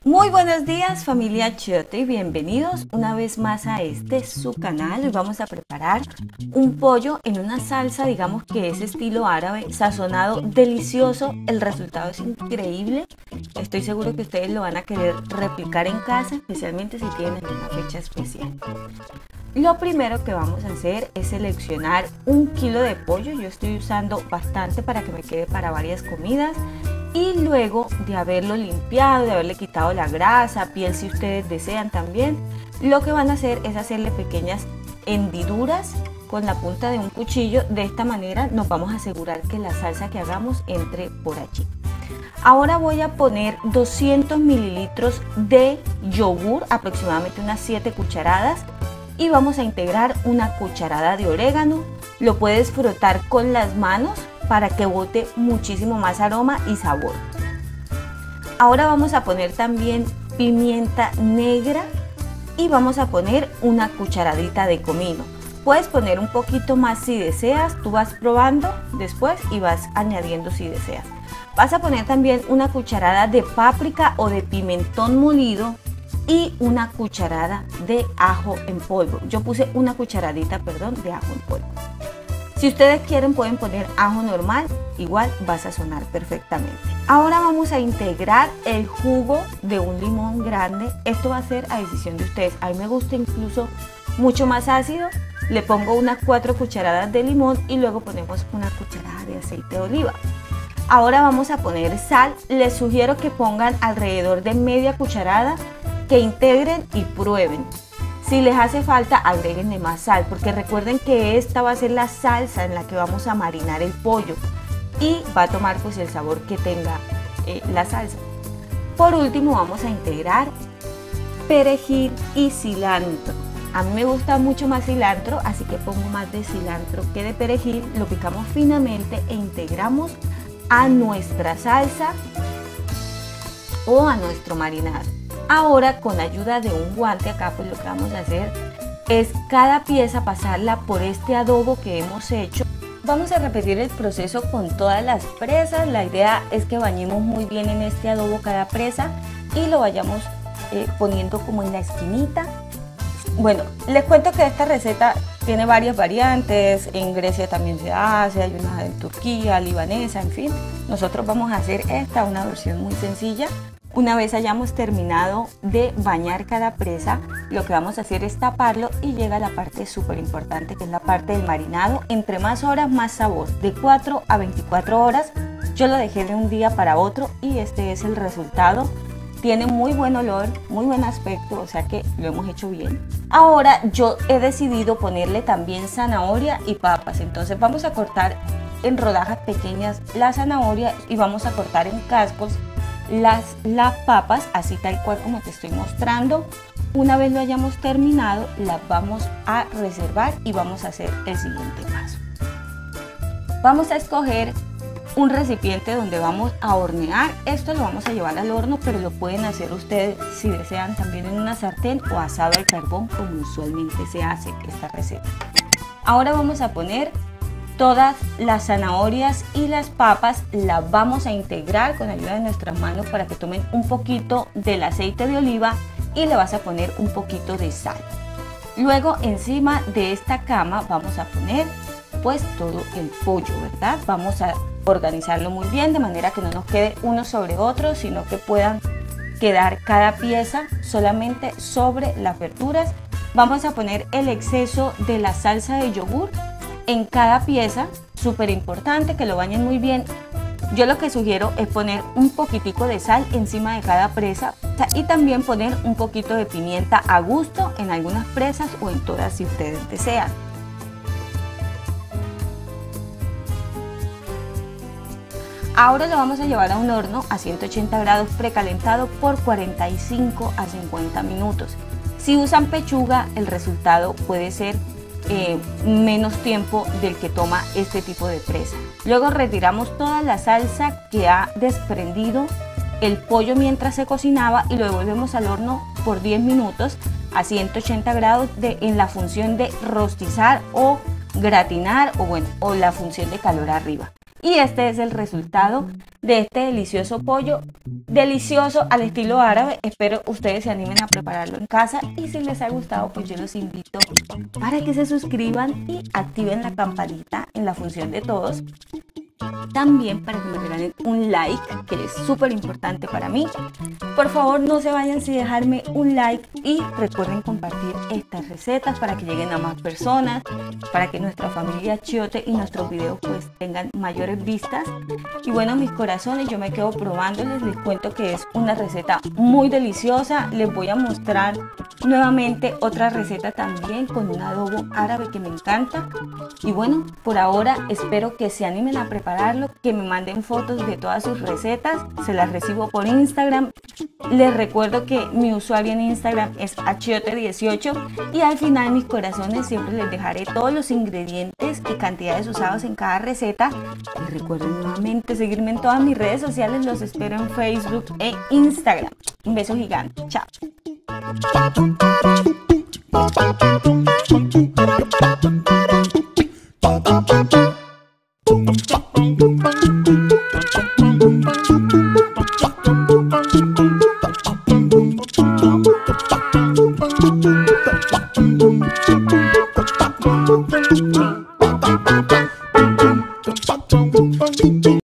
Muy buenos días, familia Chiote, y bienvenidos una vez más a su canal. Hoy vamos a preparar un pollo en una salsa, digamos que es estilo árabe, sazonado, delicioso. El resultado es increíble. Estoy seguro que ustedes lo van a querer replicar en casa, especialmente si tienen una fecha especial. Lo primero que vamos a hacer es seleccionar 1 kilo de pollo. Yo estoy usando bastante para que me quede para varias comidas. Y luego de haberlo limpiado, de haberle quitado la grasa, piel si ustedes desean también, lo que van a hacer es hacerle pequeñas hendiduras con la punta de un cuchillo. De esta manera nos vamos a asegurar que la salsa que hagamos entre por allí. Ahora voy a poner 200 mililitros de yogur, aproximadamente unas 7 cucharadas. Y vamos a integrar una cucharada de orégano. Lo puedes frotar con las manos para que bote muchísimo más aroma y sabor. Ahora vamos a poner también pimienta negra y vamos a poner una cucharadita de comino. Puedes poner un poquito más si deseas, tú vas probando después y vas añadiendo si deseas. Vas a poner también una cucharada de páprica o de pimentón molido y una cucharada de ajo en polvo. Yo puse una cucharadita, de ajo en polvo. Si ustedes quieren pueden poner ajo normal, igual va a sazonar perfectamente. Ahora vamos a integrar el jugo de un limón grande. Esto va a ser a decisión de ustedes. A mí me gusta incluso mucho más ácido. Le pongo unas 4 cucharadas de limón y luego ponemos una cucharada de aceite de oliva. Ahora vamos a poner sal. Les sugiero que pongan alrededor de media cucharada, que integren y prueben. Si les hace falta, agréguenle más sal, porque recuerden que esta va a ser la salsa en la que vamos a marinar el pollo y va a tomar pues el sabor que tenga la salsa. Por último vamos a integrar perejil y cilantro. A mí me gusta mucho más cilantro, así que pongo más de cilantro que de perejil. Lo picamos finamente e integramos a nuestra salsa o a nuestro marinado. Ahora, con ayuda de un guante, acá pues lo que vamos a hacer es cada pieza pasarla por este adobo que hemos hecho. Vamos a repetir el proceso con todas las presas. La idea es que bañemos muy bien en este adobo cada presa y lo vayamos poniendo como en la esquinita. Bueno, les cuento que esta receta tiene varias variantes. En Grecia también se hace, hay una en Turquía, libanesa, en fin. Nosotros vamos a hacer esta, una versión muy sencilla. Una vez hayamos terminado de bañar cada presa, lo que vamos a hacer es taparlo y llega la parte súper importante, que es la parte del marinado. Entre más horas, más sabor. De 4 a 24 horas. Yo lo dejé de un día para otro y este es el resultado. Tiene muy buen olor, muy buen aspecto, o sea que lo hemos hecho bien. Ahora yo he decidido ponerle también zanahoria y papas. Entonces vamos a cortar en rodajas pequeñas la zanahoria y vamos a cortar en cascos las papas, así tal cual como te estoy mostrando. Una vez lo hayamos terminado, las vamos a reservar y vamos a hacer el siguiente paso. Vamos a escoger un recipiente donde vamos a hornear. Esto lo vamos a llevar al horno, pero lo pueden hacer ustedes si desean también en una sartén o asado al carbón, como usualmente se hace esta receta. Ahora vamos a poner todas las zanahorias y las papas, las vamos a integrar con ayuda de nuestras manos para que tomen un poquito del aceite de oliva y le vas a poner un poquito de sal. Luego encima de esta cama vamos a poner pues todo el pollo, ¿verdad? Vamos a organizarlo muy bien de manera que no nos quede uno sobre otro, sino que puedan quedar cada pieza solamente sobre las verduras. Vamos a poner el exceso de la salsa de yogur en cada pieza, súper importante que lo bañen muy bien. Yo lo que sugiero es poner un poquitico de sal encima de cada presa y también poner un poquito de pimienta a gusto en algunas presas o en todas si ustedes desean. Ahora lo vamos a llevar a un horno a 180 grados precalentado por 45 a 50 minutos. Si usan pechuga, el resultado puede ser menos tiempo del que toma este tipo de presa. Luego retiramos toda la salsa que ha desprendido el pollo mientras se cocinaba y lo devolvemos al horno por 10 minutos a 180 grados en la función de rostizar o gratinar o la función de calor arriba. Y este es el resultado de este delicioso pollo, delicioso al estilo árabe. Espero ustedes se animen a prepararlo en casa y si les ha gustado, pues yo los invito para que se suscriban y activen la campanita en la función de todos. También para que me regalen un like, que es súper importante para mí. Por favor, no se vayan sin dejarme un like y recuerden compartir estas recetas para que lleguen a más personas, para que nuestra familia Chiote y nuestros videos pues tengan mayores vistas. Y bueno, mis corazones, yo me quedo probándoles. Les cuento que es una receta muy deliciosa. Les voy a mostrar nuevamente otra receta también con un adobo árabe que me encanta. Y bueno, por ahora espero que se animen a prepararlo, que me manden fotos de todas sus recetas, se las recibo por Instagram. Les recuerdo que mi usuario en Instagram es achiote18 y al final, mis corazones, siempre les dejaré todos los ingredientes y cantidades usados en cada receta. Y recuerden nuevamente seguirme en todas mis redes sociales, los espero en Facebook e Instagram. Un beso gigante, chao. Thank you.